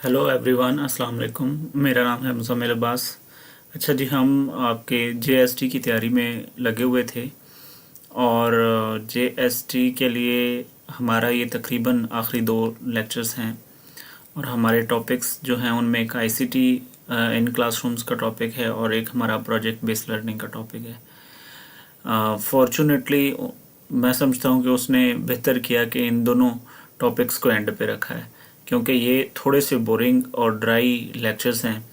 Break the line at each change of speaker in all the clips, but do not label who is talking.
Hello everyone, अस्सलाम वालेकुम। मेरा नाम है मुज़म्मिल अब्बास। अच्छा जी, हम आपके जेएसटी की तैयारी में लगे हुए थे और जेएसटी के लिए हमारा ये तकरीबन आखिरी 2 लेक्चर्स हैं और हमारे टॉपिक्स जो हैं उनमें एक आईसीटी इन क्लासरूम्स का टॉपिक है और एक हमारा प्रोजेक्ट बेस्ड लर्निंग का टॉपिक है। फॉर्चुनेटली मैं समझता हूँ कि उसने बेहतर किया कि इन दोनों टॉपिक्स को एंड पे रखा है, क्योंकि ये थोड़े से बोरिंग और ड्राई लेक्चर्स हैं,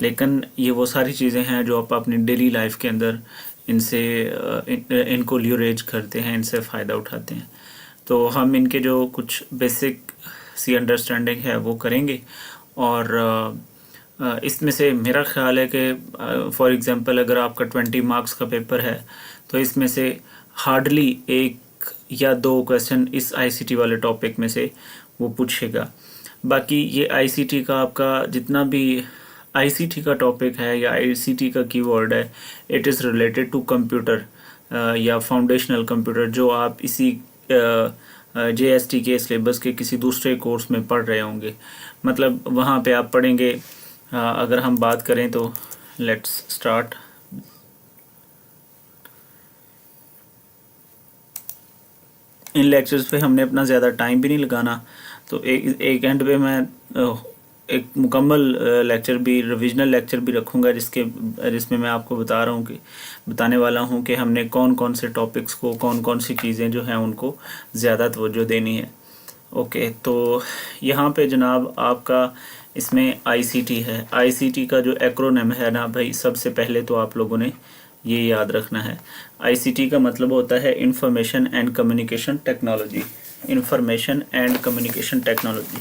लेकिन ये वो सारी चीज़ें हैं जो आप अपनी डेली लाइफ के अंदर इनको ल्यूरेज करते हैं, इनसे फ़ायदा उठाते हैं। तो हम इनके जो कुछ बेसिक सी अंडरस्टैंडिंग है वो करेंगे और इसमें से मेरा ख्याल है कि फॉर एग्ज़ाम्पल अगर आपका 20 मार्क्स का पेपर है तो इसमें से हार्डली 1 या 2 क्वेश्चन इस आईसीटी वाले टॉपिक में से वो पूछेगा। बाकी ये आईसीटी का आपका जितना भी आईसीटी का टॉपिक है या आईसीटी का कीवर्ड है, it is related to computer या फाउंडेशनल कंप्यूटर, जो आप इसी जेएसटी के सिलेबस के किसी दूसरे कोर्स में पढ़ रहे होंगे। मतलब वहाँ पे आप पढ़ेंगे। अगर हम बात करें तो लेट्स स्टार्ट। इन लेक्चर्स पे हमने अपना ज़्यादा टाइम भी नहीं लगाना, तो एक एंड पे मैं एक मुकम्मल लेक्चर भी, रिविजनल लेक्चर भी रखूँगा जिसमें मैं आपको बताने वाला हूँ कि हमने कौन कौन से टॉपिक्स को, कौन कौन सी चीज़ें जो हैं उनको ज़्यादा तवज्जो देनी है। ओके, तो यहाँ पे जनाब आपका इसमें आईसीटी है। आईसीटी का जो एक्रोनिम है ना भाई, सबसे पहले तो आप लोगों ने ये याद रखना है। आईसीटी का मतलब होता है information and communication technology. Information and communication technology,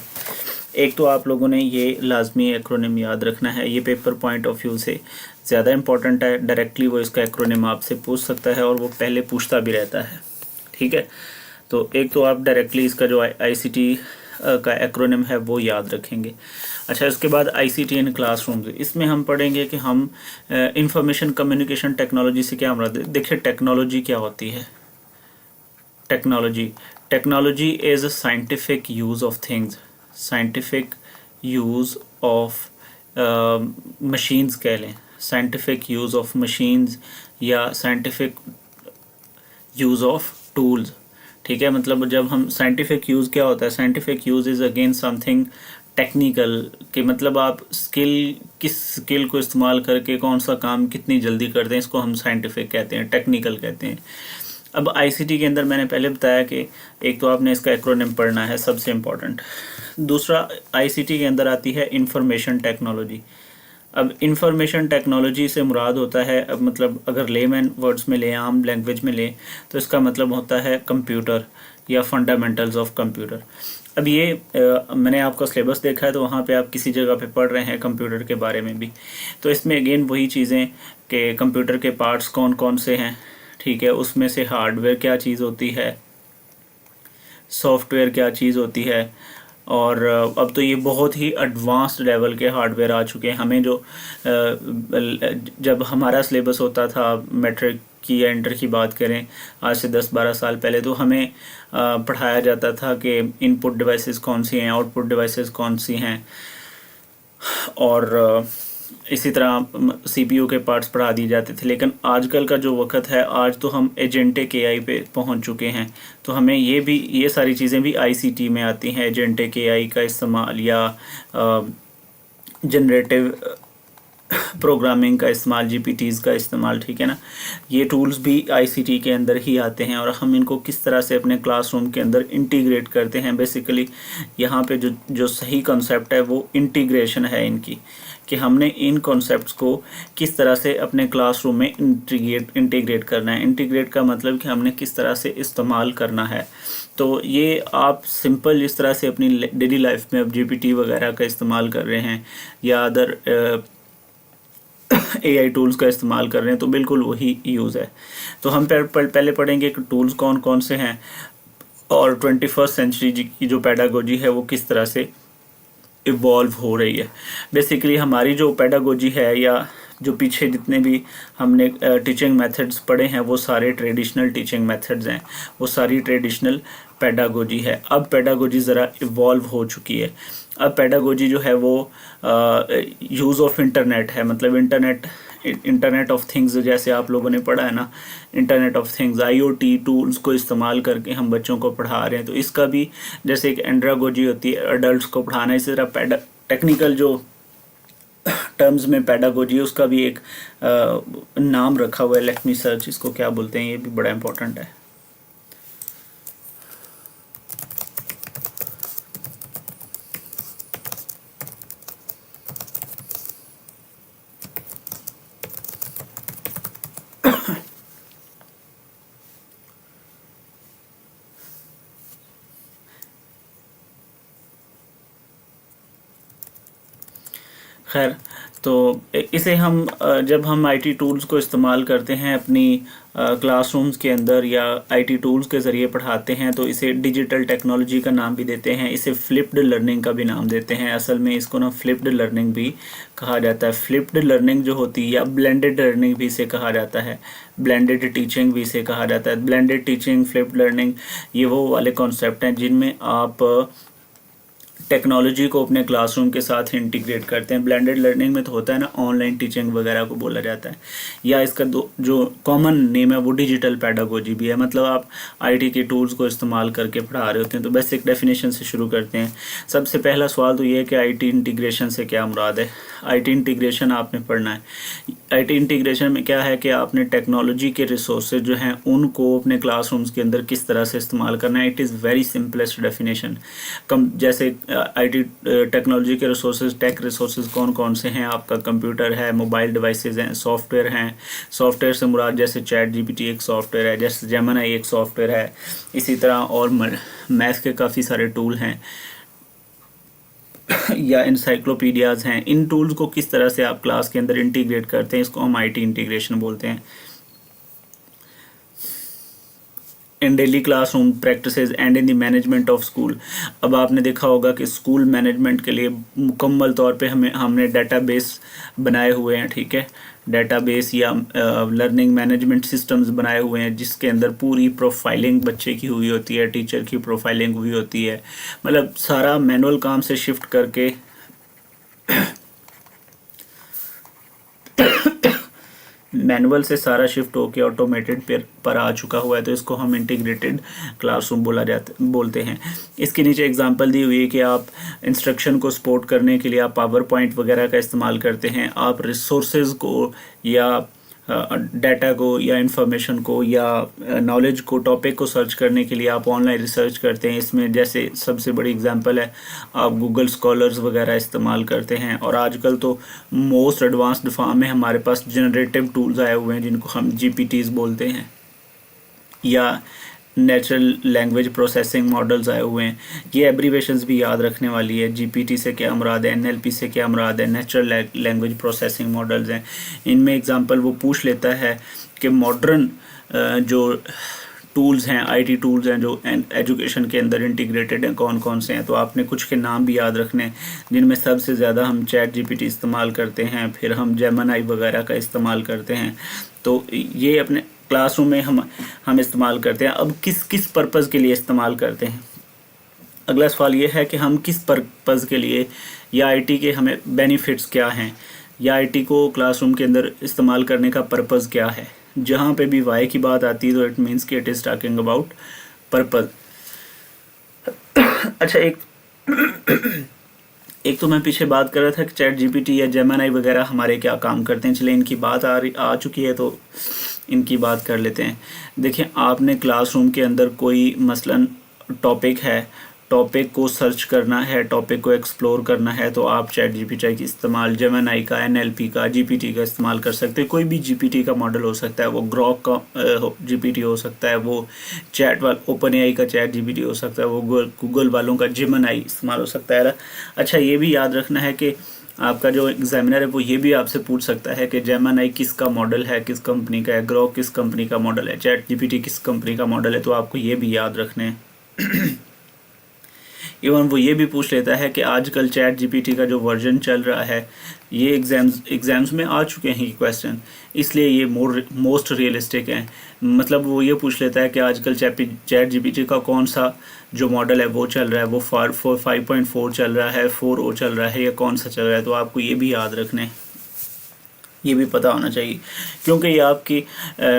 एक तो आप लोगों ने ये लाजमी एक्रोनिम याद रखना है। ये पेपर पॉइंट ऑफ व्यू से ज़्यादा इम्पोर्टेंट है। डायरेक्टली वो इसका एक्रोनिम आपसे पूछ सकता है और वो पहले पूछता भी रहता है, ठीक है। तो एक तो आप डायरेक्टली इसका जो आईसीटी का एक्रोनिम है वो याद रखेंगे। अच्छा, इसके बाद आईसीटी इन क्लासरूम्स, इसमें हम पढ़ेंगे कि हम इंफॉर्मेशन कम्युनिकेशन टेक्नोलॉजी से क्या मुराद है। देखिए, टेक्नोलॉजी क्या होती है। Technology is a scientific use of things, scientific use of machines कह लें, साइंटिफिक यूज़ ऑफ मशीन्स या साइंटिफिक यूज़ ऑफ टूल्स, ठीक है। मतलब जब हम साइंटिफिक यूज़ क्या होता है, scientific use is again something technical, कि मतलब आप किस स्किल को इस्तेमाल करके कौन सा काम कितनी जल्दी करते हैं, इसको हम साइंटिफिक कहते हैं, टेक्निकल कहते हैं। अब आईसीटी के अंदर मैंने पहले बताया कि एक तो आपने इसका एक्रोनिम पढ़ना है, सबसे इम्पोर्टेंट। दूसरा, आईसीटी के अंदर आती है इंफॉर्मेशन टेक्नोलॉजी। अब इंफॉर्मेशन टेक्नोलॉजी से मुराद होता है, अब मतलब अगर लेमैन वर्ड्स में लें, आम लैंग्वेज में लें, तो इसका मतलब होता है कंप्यूटर या फंडामेंटल्स ऑफ कंप्यूटर। अब ये मैंने आपका सिलेबस देखा है तो वहाँ पे आप किसी जगह पे पढ़ रहे हैं कंप्यूटर के बारे में भी, तो इसमें अगेन वही चीज़ें कि कंप्यूटर के पार्ट्स कौन कौन से हैं, ठीक है। उसमें से हार्डवेयर क्या चीज़ होती है, सॉफ्टवेयर क्या चीज़ होती है, और अब तो ये बहुत ही एडवांस्ड लेवल के हार्डवेयर आ चुके हैं। हमें जो जब हमारा सिलेबस होता था, मैट्रिक की या इंटर की बात करें, आज से 10-12 साल पहले, तो हमें पढ़ाया जाता था कि इनपुट डिवाइसेस कौन सी हैं, आउटपुट डिवाइसेस कौन सी हैं, और इसी तरह सीपीयू के पार्ट्स पढ़ा दिए जाते थे। लेकिन आजकल का जो वक्त है, आज तो हम एजेंटिक एआई पे पहुंच चुके हैं, तो हमें ये सारी चीज़ें भी आईसीटी में आती हैं। एजेंटिक एआई का इस्तेमाल या जनरेटिव प्रोग्रामिंग का इस्तेमाल, जीपीटीज़ का इस्तेमाल, ठीक है ना। ये टूल्स भी आईसीटी के अंदर ही आते हैं और हम इनको किस तरह से अपने क्लासरूम के अंदर इंटीग्रेट करते हैं। बेसिकली यहाँ पे जो सही कॉन्सेप्ट है वो इंटीग्रेशन है इनकी, कि हमने इन कॉन्सेप्ट्स को किस तरह से अपने क्लासरूम में इंटीग्रेट करना है। इंटीग्रेट का मतलब कि हमने किस तरह से इस्तेमाल करना है। तो ये आप सिंपल जिस तरह से अपनी डेली लाइफ में अब जीपीटी वगैरह का इस्तेमाल कर रहे हैं या अदर एआई टूल्स का इस्तेमाल कर रहे हैं, तो बिल्कुल वही यूज़ है। तो हम पहले पढ़ेंगे कि टूल्स कौन कौन से हैं और 21st सेंचुरी की जो पेडागोजी है वो किस तरह से इवॉल्व हो रही है। बेसिकली हमारी जो पेडागोजी है या जो पीछे जितने भी हमने टीचिंग मेथड्स पढ़े हैं वो सारे ट्रेडिशनल टीचिंग मेथड्स हैं, वो सारी ट्रेडिशनल पेडागोजी है। अब पेडागोजी ज़रा इवॉल्व हो चुकी है। अब पेडागोजी जो है वो यूज़ ऑफ इंटरनेट है, मतलब इंटरनेट ऑफ थिंग्स, जैसे आप लोगों ने पढ़ा है ना, internet of things, IoT tools को इस्तेमाल करके हम बच्चों को पढ़ा रहे हैं। तो इसका भी जैसे एक एंड्रागोजी होती है अडल्ट को पढ़ाना, इसी तरह टेक्निकल जो टर्म्स में पेडागोजी है उसका भी एक नाम रखा हुआ है। लेट मी सर्च इसको क्या बोलते हैं, ये भी बड़ा इंपॉर्टेंट है। खैर, तो इसे हम जब हम आईटी टूल्स को इस्तेमाल करते हैं अपनी क्लासरूम्स के अंदर या आईटी टूल्स के ज़रिए पढ़ाते हैं, तो इसे डिजिटल टेक्नोलॉजी का नाम भी देते हैं, इसे फ्लिप्ड लर्निंग का भी नाम देते हैं। असल में इसको ना फ्लिप्ड लर्निंग भी कहा जाता है। फ्लिप्ड लर्निंग जो होती है या ब्लेंडेड लर्निंग भी इसे कहा जाता है, ब्लेंडेड टीचिंग भी इसे कहा जाता है। ब्लेंडेड टीचिंग, फ्लिप्ड लर्निंग, ये वो वाले कॉन्सेप्ट हैं जिनमें आप टेक्नोलॉजी को अपने क्लासरूम के साथ इंटीग्रेट करते हैं। ब्लेंडेड लर्निंग में तो होता है ना, ऑनलाइन टीचिंग वगैरह को बोला जाता है, या इसका जो कॉमन नेम है वो डिजिटल पेडागोजी भी है, मतलब आप आईटी के टूल्स को इस्तेमाल करके पढ़ा रहे होते हैं। तो बेसिक डेफिनेशन से शुरू करते हैं। सबसे पहला सवाल तो ये है कि आईटी इंटीग्रेशन से क्या मुराद है। आईटी इंटीग्रेशन आपने पढ़ना है। आईटी इंटीग्रेशन में क्या है कि आपने टेक्नोलॉजी के रिसोर्सेज जो हैं उनको अपने क्लासरूम्स के अंदर किस तरह से इस्तेमाल करना है। It is very simplest definition. जैसे आईटी टेक्नोलॉजी के रिसोर्सेज, टेक रिसोर्सेज कौन कौन से हैं, आपका कंप्यूटर है, मोबाइल डिवाइसेस हैं, सॉफ्टवेयर हैं। सॉफ्टवेयर से मुराद जैसे चैट जीपीटी एक सॉफ्टवेयर है, जैसे जेमिनी एक सॉफ्टवेयर है, इसी तरह और मैथ के काफ़ी सारे टूल हैं या इंसाइक्लोपीडियाज़ हैं। इन टूल्स को किस तरह से आप क्लास के अंदर इंटीग्रेट करते हैं, इसको हम आईटी इंटीग्रेशन बोलते हैं। In daily classroom practices and in the management of school. अब आपने देखा होगा कि स्कूल मैनेजमेंट के लिए मुकम्मल तौर पे हमने डेटाबेस बनाए हुए हैं, ठीक है, डेटाबेस या लर्निंग मैनेजमेंट सिस्टम्स बनाए हुए हैं जिसके अंदर पूरी प्रोफाइलिंग बच्चे की हुई होती है, टीचर की प्रोफाइलिंग हुई होती है, मतलब सारा मैनुअल काम से शिफ्ट करके मैनुअल से सारा शिफ्ट होकर ऑटोमेटेड पर आ चुका हुआ है। तो इसको हम इंटीग्रेटेड क्लासरूम बोलते हैं। इसके नीचे एग्जांपल दी हुई है कि आप इंस्ट्रक्शन को सपोर्ट करने के लिए आप पावर पॉइंट वगैरह का इस्तेमाल करते हैं, आप रिसोर्सेज को या डाटा को या इंफॉर्मेशन को या नॉलेज को, टॉपिक को सर्च करने के लिए आप ऑनलाइन रिसर्च करते हैं। इसमें जैसे सबसे बड़ी एग्जांपल है आप गूगल स्कॉलर्स वगैरह इस्तेमाल करते हैं। और आजकल तो मोस्ट एडवांस्ड फॉर्म में हमारे पास जनरेटिव टूल्स आए हुए हैं जिनको हम जीपीटीज़ बोलते हैं, या नेचुरल लैंग्वेज प्रोसेसिंग मॉडल्स आए हुए हैं। ये एब्रीवेशंस भी याद रखने वाली है। जीपीटी से क्या मुराद है, एनएलपी से क्या मुराद है, नेचुरल लैंग्वेज प्रोसेसिंग मॉडल्स हैं। इनमें एग्जांपल वो पूछ लेता है कि मॉडर्न जो टूल्स हैं, आईटी टूल्स हैं जो एजुकेशन के अंदर इंटीग्रेटेड हैं, कौन कौन से हैं। तो आपने कुछ के नाम भी याद रखने हैं, जिनमें सबसे ज़्यादा हम चैट जीपीटी इस्तेमाल करते हैं, फिर हम जेमिनी वगैरह का इस्तेमाल करते हैं। तो ये अपने क्लासरूम में हम इस्तेमाल करते हैं। अब किस पर्पज़ के लिए इस्तेमाल करते हैं। अगला सवाल ये है कि हम किस पर्पज़ के लिए, या आईटी के हमें बेनिफिट्स क्या हैं, या आईटी को क्लासरूम के अंदर इस्तेमाल करने का पर्पज़ क्या है। जहाँ पे भी वाई की बात आती है तो इट मीन्स कि it is talking about purpose. अच्छा, एक तो मैं पीछे बात कर रहा था कि चैट जीपीटी या जेमिनी वगैरह हमारे क्या काम करते हैं। चलिए इनकी बात आ चुकी है तो इनकी बात कर लेते हैं। देखिए, आपने क्लासरूम के अंदर कोई मसलन टॉपिक है, टॉपिक को सर्च करना है, टॉपिक को एक्सप्लोर करना है, तो आप चैट जीपीटी का इस्तेमाल, जेमिनी का, एनएलपी का, जीपीटी का इस्तेमाल कर सकते हैं। कोई भी जीपीटी का मॉडल हो सकता है, वो ग्रॉक का जीपीटी हो सकता है, वो ओपन एआई का चैट जीपीटी हो सकता है, वो गूगल वालों का जेमिनी इस्तेमाल हो सकता है। अच्छा, ये भी याद रखना है कि आपका जो एग्जामिनर है वो ये भी आपसे पूछ सकता है कि जेमिनी किसका मॉडल है, किस कंपनी का है, ग्रॉक किस कंपनी का मॉडल है, चैट जीपीटी किस कंपनी का मॉडल है। तो आपको ये भी याद रखने हैं। इवन वो ये भी पूछ लेता है कि आजकल चैट जीपीटी का जो वर्जन चल रहा है, ये एग्ज़ाम्स में आ चुके हैं ये क्वेश्चन, इसलिए ये मोस्ट रियलिस्टिक हैं। मतलब वो ये पूछ लेता है कि आजकल चैट जीपीटी का कौन सा जो मॉडल है वो चल रहा है, वो 5.4 चल रहा है, 4o चल रहा है, या कौन सा चल रहा है। तो आपको ये भी याद रखना है, ये भी पता होना चाहिए, क्योंकि ये आपकी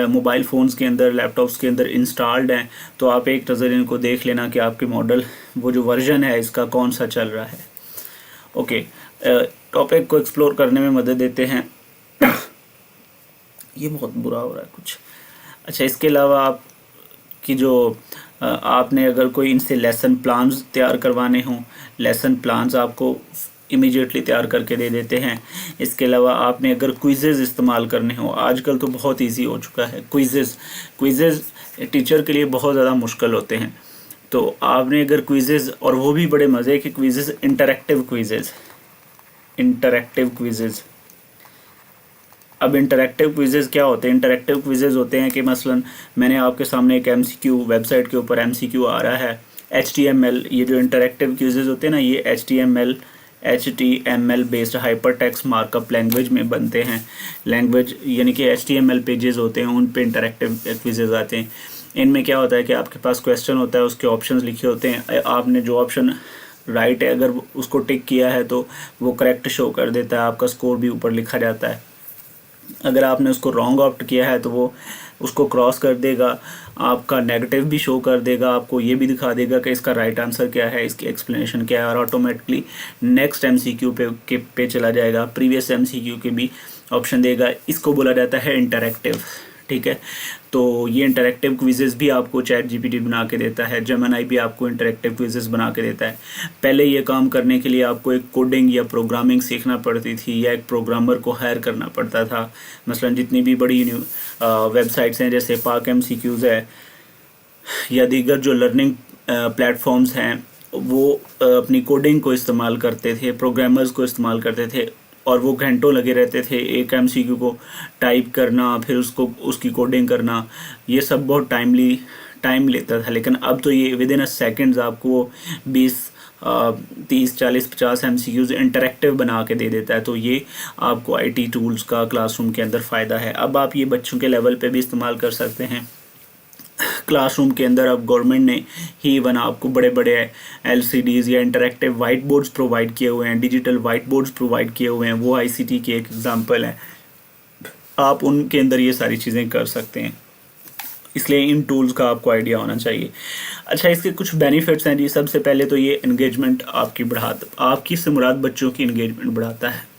मोबाइल फ़ोन्स के अंदर, लैपटॉप्स के अंदर इंस्टॉल्ड हैं। तो आप एक नज़र इनको देख लेना कि आपके मॉडल, वो जो वर्जन है इसका कौन सा चल रहा है। ओके, टॉपिक को एक्सप्लोर करने में मदद देते हैं। ये बहुत बुरा हो रहा है कुछ। अच्छा, इसके अलावा आप कि जो आपने अगर कोई इनसे लेसन प्लान्स तैयार करवाने हों, लेसन प्लान्स आपको इमीडिएटली तैयार करके दे देते हैं। इसके अलावा आपने अगर क्विज़ेज़ इस्तेमाल करने हो, आजकल तो बहुत इजी हो चुका है क्विज़ेज़ टीचर के लिए बहुत ज़्यादा मुश्किल होते हैं। तो आपने अगर क्विज़ेज़, और वो भी बड़े मज़े के क्विज़ेज़, इंटरेक्टिव क्विज़ेज़। अब इंटरेक्टिव क्विज़ेज़ क्या होते हैं? इंटरेक्टिव क्विज़ेज़ होते हैं कि मसलन मैंने आपके सामने एक MCQ, वेबसाइट के ऊपर MCQ आ रहा है, HTML, ये जो इंटरेक्टिव क्विज़ेज़ होते हैं ना, ये HTML based hyper text markup language में बनते हैं। लैंग्वेज यानी कि HTML पेजेस होते हैं, उन पे इंटरेक्टिव क्विज़ेज़ आते हैं। इनमें क्या होता है कि आपके पास क्वेश्चन होता है, उसके ऑप्शंस लिखे होते हैं, आपने जो ऑप्शन राइट है अगर उसको टिक किया है तो वो करेक्ट शो कर देता है, आपका स्कोर भी ऊपर लिखा जाता है। अगर आपने उसको रॉन्ग ऑप्ट किया है तो वो उसको क्रॉस कर देगा, आपका नेगेटिव भी शो कर देगा, आपको ये भी दिखा देगा कि इसका राइट आंसर क्या है, इसकी एक्सप्लेनेशन क्या है, और ऑटोमेटिकली नेक्स्ट MCQ पे चला जाएगा, प्रीवियस MCQ के भी ऑप्शन देगा। इसको बोला जाता है इंटरेक्टिव। ठीक है, तो ये इंटरेक्टिव क्विज़ेज़ भी आपको चैट जीपीटी बना के देता है, जेमिनी भी आपको इंटरेक्टिव क्विज़ेज़ बना के देता है। पहले ये काम करने के लिए आपको एक कोडिंग या प्रोग्रामिंग सीखना पड़ती थी, या एक प्रोग्रामर को हायर करना पड़ता था। मसलन जितनी भी बड़ी वेबसाइट्स हैं, जैसे पाक MCQs है या दीगर जो लर्निंग प्लेटफॉर्म्स हैं, वो अपनी कोडिंग को इस्तेमाल करते थे, प्रोग्रामर्स को इस्तेमाल करते थे, और वो घंटों लगे रहते थे एक MCQ को टाइप करना, फिर उसकी कोडिंग करना। ये सब बहुत टाइम लेता था। लेकिन अब तो ये विद इन अ सेकेंड्स आपको 20, 30, 40, 50 MCQs इंटरेक्टिव बना के दे देता है। तो ये आपको IT टूल्स का क्लासरूम के अंदर फ़ायदा है। अब आप ये बच्चों के लेवल पे भी इस्तेमाल कर सकते हैं। क्लासरूम के अंदर अब गवर्नमेंट ने ही बना आपको बड़े बड़े LCDs या इंटरेक्टिव वाइट बोर्ड्स प्रोवाइड किए हुए हैं, डिजिटल वाइट बोर्ड्स प्रोवाइड किए हुए हैं। वो ICT के एक एग्जांपल है। आप उनके अंदर ये सारी चीज़ें कर सकते हैं, इसलिए इन टूल्स का आपको आइडिया होना चाहिए। अच्छा, इसके कुछ बेनिफिट्स हैं जी। सबसे पहले तो ये एंगेजमेंट आपकी से मुराद बच्चों की एंगेजमेंट बढ़ाता है।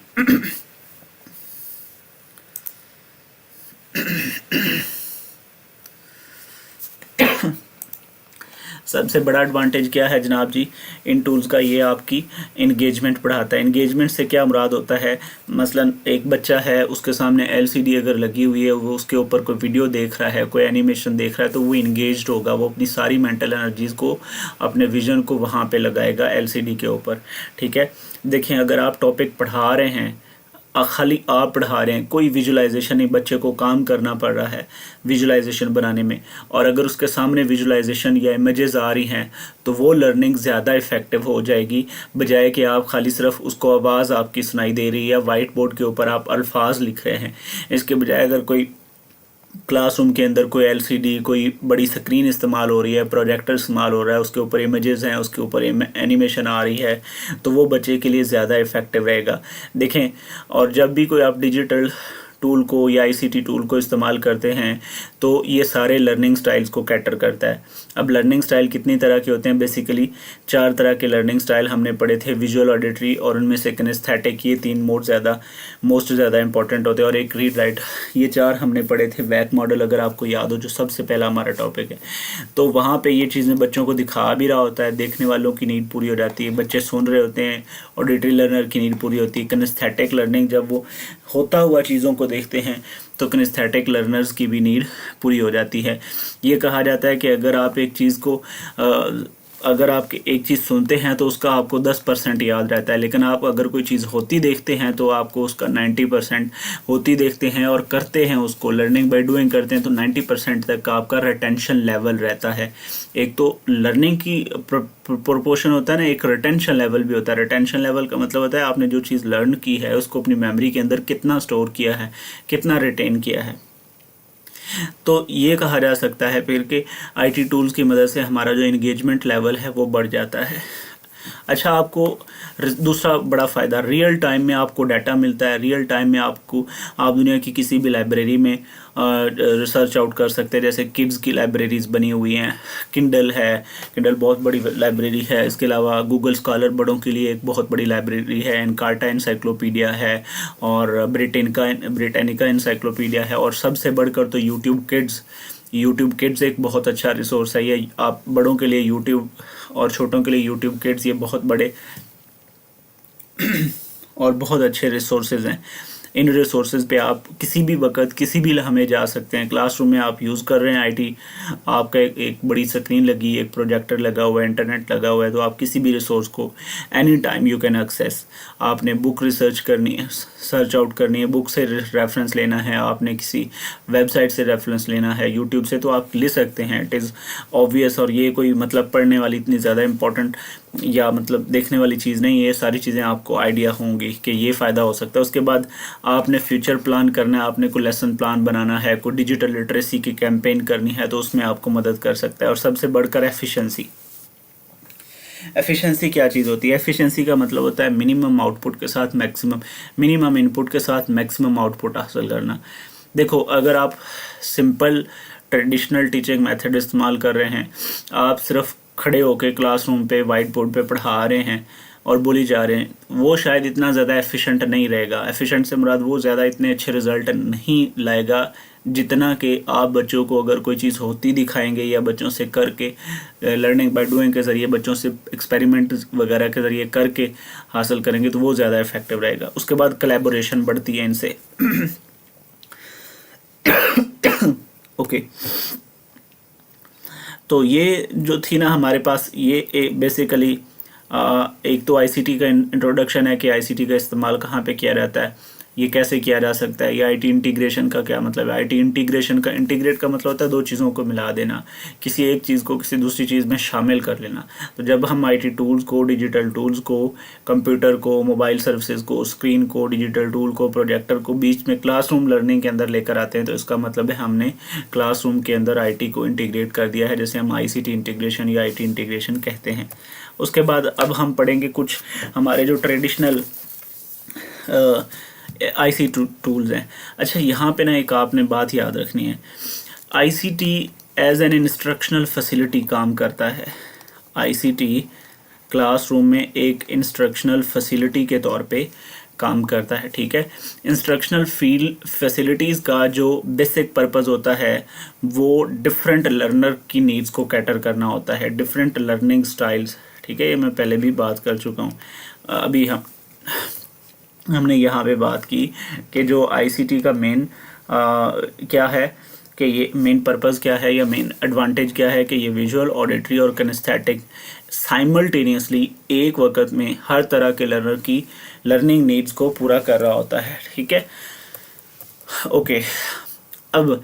सबसे बड़ा एडवांटेज क्या है जनाब जी इन टूल्स का? ये आपकी इंगेजमेंट बढ़ाता है। इंगेजमेंट से क्या मुराद होता है? मसलन एक बच्चा है, उसके सामने LCD अगर लगी हुई है, वो उसके ऊपर कोई वीडियो देख रहा है, कोई एनिमेशन देख रहा है, तो वो इंगेज्ड होगा, वो अपनी सारी मेंटल एनर्जीज़ को, अपने विजन को वहाँ पे लगाएगा LCD के ऊपर। ठीक है, देखें, अगर आप टॉपिक पढ़ा रहे हैं, खाली आप पढ़ा रहे हैं, कोई विजुलाइजेशन नहीं, बच्चे को काम करना पड़ रहा है विजुलाइजेशन बनाने में, और अगर उसके सामने विजुलाइजेशन या इमेजेस आ रही हैं तो वो लर्निंग ज़्यादा इफ़ेक्टिव हो जाएगी, बजाय कि आप खाली सिर्फ उसको आवाज़ आपकी सुनाई दे रही है या वाइट बोर्ड के ऊपर आप अल्फाज लिख रहे हैं। इसके बजाय अगर कोई क्लासरूम के अंदर कोई LCD, कोई बड़ी स्क्रीन इस्तेमाल हो रही है, प्रोजेक्टर इस्तेमाल हो रहा है, उसके ऊपर इमेजेस हैं, उसके ऊपर एनिमेशन आ रही है, तो वो बच्चे के लिए ज़्यादा इफ़ेक्टिव रहेगा। देखें, और जब भी कोई आप डिजिटल टूल को या ICT टूल को इस्तेमाल करते हैं तो ये सारे लर्निंग स्टाइल्स को कैटर करता है। अब लर्निंग स्टाइल कितनी तरह के होते हैं? बेसिकली 4 तरह के लर्निंग स्टाइल हमने पढ़े थे, विजुअल, ऑडिटरी और उनमें से किनेस्थेटिक। ये 3 मोस्ट ज़्यादा इंपॉर्टेंट होते हैं, और एक रीड राइट। ये 4 हमने पढ़े थे। वैक मॉडल अगर आपको याद हो, जो सबसे पहला हमारा टॉपिक है, तो वहाँ पर ये चीज़ें बच्चों को दिखा भी रहा होता है, देखने वालों की नीड पूरी हो जाती है, बच्चे सुन रहे होते हैं, ऑडिटरी लर्नर की नीड पूरी होती है। किनेस्थेटिक लर्निंग, जब वो होता हुआ चीज़ों को देखते हैं तो किनेस्थेटिक लर्नर्स की भी नीड पूरी हो जाती है। ये कहा जाता है कि अगर आप एक चीज़ को अगर आप एक चीज़ सुनते हैं तो उसका आपको 10% याद रहता है, लेकिन आप अगर कोई चीज़ होती देखते हैं तो आपको उसका 90% होती देखते हैं और करते हैं, उसको लर्निंग बाय डूइंग करते हैं तो 90% तक का आपका रिटेंशन लेवल रहता है। एक तो लर्निंग की प्रोपोर्शन होता है ना, एक रिटेंशन लेवल भी होता है। रिटेंशन लेवल का मतलब होता है आपने जो चीज़ लर्न की है उसको अपनी मेमोरी के अंदर कितना स्टोर किया है, कितना रिटेन किया है। तो ये कहा जा सकता है फिर कि आईटी टूल्स की मदद से हमारा जो इंगेजमेंट लेवल है वो बढ़ जाता है। अच्छा, आपको दूसरा बड़ा फ़ायदा, रियल टाइम में आपको डाटा मिलता है। रियल टाइम में आपको आप दुनिया की किसी भी लाइब्रेरी में रिसर्च आउट कर सकते हैं। जैसे किड्स की लाइब्रेरीज बनी हुई हैं, किंडल है, किंडल बहुत बड़ी लाइब्रेरी है। इसके अलावा गूगल स्कॉलर बड़ों के लिए एक बहुत बड़ी लाइब्रेरी है, एनकार्टा इंसाइक्लोपीडिया है, और ब्रिटेनिका इंसाइक्लोपीडिया है, और सबसे बढ़कर तो यूट्यूब किड्स एक बहुत अच्छा रिसोर्स है। ये आप बड़ों के लिए यूट्यूब और छोटों के लिए यूट्यूब किड्स ये बहुत बड़े और बहुत अच्छे रिसोर्सेज हैं। इन रिसोर्सेज पे आप किसी भी वक्त किसी भी लम्हे जा सकते हैं। क्लासरूम में आप यूज़ कर रहे हैं आईटी, आपका एक बड़ी स्क्रीन लगी, एक प्रोजेक्टर लगा हुआ है, इंटरनेट लगा हुआ है, तो आप किसी भी रिसोर्स को any time you can access. आपने बुक रिसर्च करनी है, सर्च आउट करनी है, बुक से रेफरेंस लेना है, आपने किसी वेबसाइट से रेफरेंस लेना है, यूट्यूब से, तो आप ले सकते हैं। इट इज़ ऑब्वियस, और ये कोई मतलब पढ़ने वाली इतनी ज़्यादा इंपॉर्टेंट या मतलब देखने वाली चीज़ नहीं है। ये सारी चीज़ें आपको आइडिया होंगी कि ये फ़ायदा हो सकता है। उसके बाद आपने फ्यूचर प्लान करना है, आपने कोई लेसन प्लान बनाना है, कोई डिजिटल लिटरेसी की कैंपेन करनी है, तो उसमें आपको मदद कर सकता है। और सबसे बढ़कर एफिशिएंसी। एफिशिएंसी क्या चीज़ होती है? एफिशिएंसी का मतलब होता है मिनिमम आउटपुट के साथ मैक्सिमम, मिनिमम इनपुट के साथ मैक्सिमम आउटपुट हासिल करना। देखो, अगर आप सिंपल ट्रेडिशनल टीचिंग मेथड इस्तेमाल कर रहे हैं, आप सिर्फ खड़े होकर क्लासरूम पे वाइट बोर्ड पे पढ़ा रहे हैं और बोली जा रहे हैं, वो शायद इतना ज़्यादा एफिशिएंट नहीं रहेगा। एफिशिएंट से मुराद वो ज़्यादा इतने अच्छे रिजल्ट नहीं लाएगा जितना कि आप बच्चों को अगर कोई चीज़ होती दिखाएंगे या बच्चों से करके लर्निंग बाय डूइंग के ज़रिए, बच्चों से एक्सपेरिमेंट वगैरह के ज़रिए करके हासिल करेंगे, तो वो ज़्यादा इफेक्टिव रहेगा। उसके बाद कोलैबोरेशन बढ़ती है इनसे। ओके, तो ये जो थी ना हमारे पास, ये बेसिकली एक तो आईसीटी का इंट्रोडक्शन है कि आईसीटी का इस्तेमाल कहाँ पे किया जाता है, ये कैसे किया जा सकता है। ये आईटी इंटीग्रेशन का क्या मतलब है? आईटी इंटीग्रेशन का, इंटीग्रेट का मतलब होता है दो चीज़ों को मिला देना, किसी एक चीज़ को किसी दूसरी चीज़ में शामिल कर लेना। तो जब हम आईटी टूल्स को, डिजिटल टूल्स को, कंप्यूटर को, मोबाइल सर्विसेज को, स्क्रीन को, डिजिटल टूल को, प्रोजेक्टर को बीच में क्लासरूम लर्निंग के अंदर लेकर आते हैं, तो इसका मतलब है हमने क्लासरूम के अंदर आईटी को इंटीग्रेट कर दिया है, जैसे हम आईसीटी इंटीग्रेशन या आईटी इंटीग्रेशन कहते हैं। उसके बाद अब हम पढ़ेंगे कुछ हमारे जो ट्रेडिशनल आईसी टूल्स हैं। अच्छा, यहाँ पे ना एक आपने बात याद रखनी है, ICT as an instructional facility काम करता है। आईसीटी क्लासरूम में एक इंस्ट्रक्शनल फैसिलिटी के तौर पे काम करता है, ठीक है। इंस्ट्रक्शनल फील्ड फैसिलिटीज़ का जो बेसिक पर्पस होता है वो डिफरेंट लर्नर की नीड्स को कैटर करना होता है, डिफरेंट लर्निंग स्टाइल्स, ठीक है। ये मैं पहले भी बात कर चुका हूँ। अभी हमने यहाँ पे बात की कि जो आईसीटी का मेन क्या है, कि ये मेन पर्पस क्या है या मेन एडवांटेज क्या है, कि ये विजुअल, ऑडिटरी और किनेस्थेटिक साइमल्टेनियसली एक वक्त में हर तरह के लर्नर की लर्निंग नीड्स को पूरा कर रहा होता है, ठीक है। ओके, अब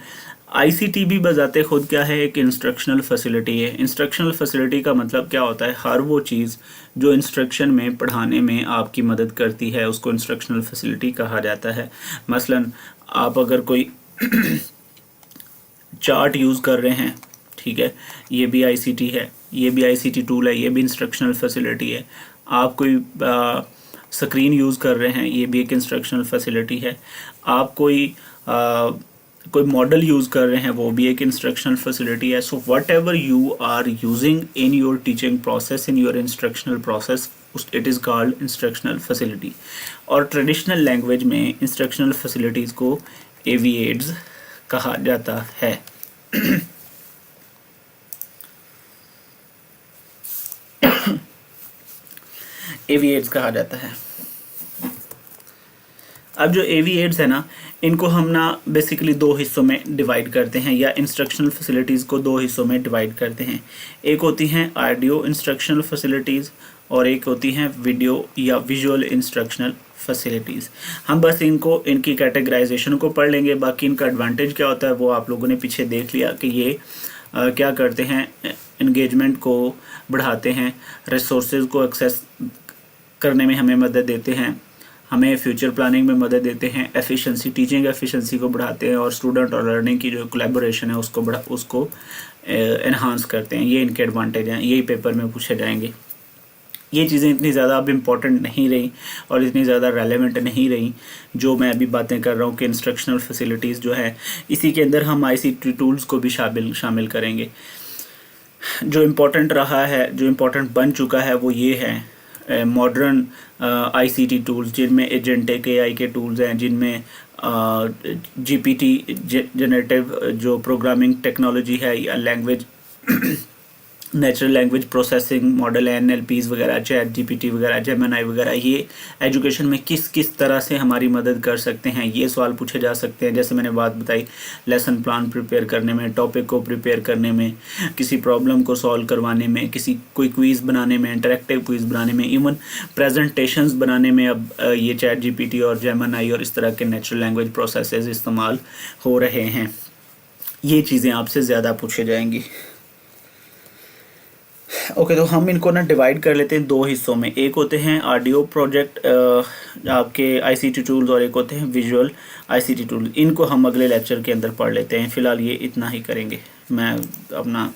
आईसीटी भी बजाते खुद क्या है, एक इंस्ट्रक्शनल फैसिलिटी है। इंस्ट्रक्शनल फैसिलिटी का मतलब क्या होता है? हर वो चीज़ जो इंस्ट्रक्शन में, पढ़ाने में आपकी मदद करती है उसको इंस्ट्रक्शनल फैसिलिटी कहा जाता है। मसलन आप अगर कोई चार्ट यूज़ कर रहे हैं, ठीक है, ये भी आईसीटी है, ये भी आईसीटी टूल है, ये भी इंस्ट्रक्शनल फैसिलिटी है। आप कोई स्क्रीन यूज़ कर रहे हैं, ये भी एक इंस्ट्रक्शनल फैसिलिटी है। आप कोई मॉडल यूज़ कर रहे हैं, वो भी एक इंस्ट्रक्शनल फैसिलिटी है। So whatever you are using in your teaching process, in your instructional process, it is called instructional facility. और ट्रेडिशनल लैंग्वेज में इंस्ट्रक्शनल फैसिलिटीज़ को एवीएड्स कहा जाता है। एवीएड्स कहा जाता है। अब जो AV एड्स है ना, इनको हम ना बेसिकली दो हिस्सों में डिवाइड करते हैं, या इंस्ट्रक्शनल फैसिलिटीज़ को दो हिस्सों में डिवाइड करते हैं। एक होती हैं ऑडियो इंस्ट्रक्शनल फैसिलिटीज़ और एक होती हैं वीडियो या विजुअल इंस्ट्रक्शनल फैसिलिटीज़। हम बस इनकी कैटेगराइजेशन को पढ़ लेंगे, बाकी इनका एडवांटेज क्या होता है वो आप लोगों ने पीछे देख लिया कि ये क्या करते हैं, इंगेजमेंट को बढ़ाते हैं, रिसोर्सेज को एक्सेस करने में हमें मदद देते हैं, हमें फ्यूचर प्लानिंग में मदद देते हैं, एफिशिएंसी टीचिंग एफिशिएंसी को बढ़ाते हैं और स्टूडेंट और लर्निंग की जो कोलैबोरेशन है उसको एनहांस करते हैं। ये इनके एडवांटेज हैं, यही पेपर में पूछे जाएंगे। ये चीज़ें इतनी ज़्यादा अब इम्पॉर्टेंट नहीं रही और इतनी ज़्यादा रेलेवेंट नहीं रही जो मैं अभी बातें कर रहा हूँ कि इंस्ट्रक्शनल फैसिलिटीज़ जो है, इसी के अंदर हम ICT टूल्स को भी शामिल करेंगे। जो इम्पोर्टेंट रहा है, जो इम्पोर्टेंट बन चुका है वो ये है मॉडर्न ICT टूल्स, जिनमें एजेंटिक AI के टूल्स हैं, जिनमें GPT जनरेटिव जो प्रोग्रामिंग टेक्नोलॉजी है या language natural language processing model है, NLPs वगैरह, ChatGPT वगैरह, जेमिनी वगैरह, ये एजुकेशन में किस किस तरह से हमारी मदद कर सकते हैं, ये सवाल पूछे जा सकते हैं। जैसे मैंने बात बताई, लेसन प्लान प्रिपेयर करने में, टॉपिक को प्रिपेयर करने में, किसी प्रॉब्लम को सॉल्व करवाने में, कोई क्विज़ बनाने में, इंटरेक्टिव क्विज़ बनाने में, इवन प्रेजेंटेशंस बनाने में अब ये ChatGPT और जेमिनी और इस तरह के नेचुरल लैंग्वेज प्रोसेसेस इस्तेमाल हो रहे हैं। ये चीज़ें आपसे ज़्यादा पूछे जाएंगी। ओके, तो हम इनको ना डिवाइड कर लेते हैं दो हिस्सों में। एक होते हैं ऑडियो प्रोजेक्ट आपके ICT टूल्स और एक होते हैं विजुअल ICT टूल्स। इनको हम अगले लेक्चर के अंदर पढ़ लेते हैं। फ़िलहाल ये इतना ही करेंगे। मैं अपना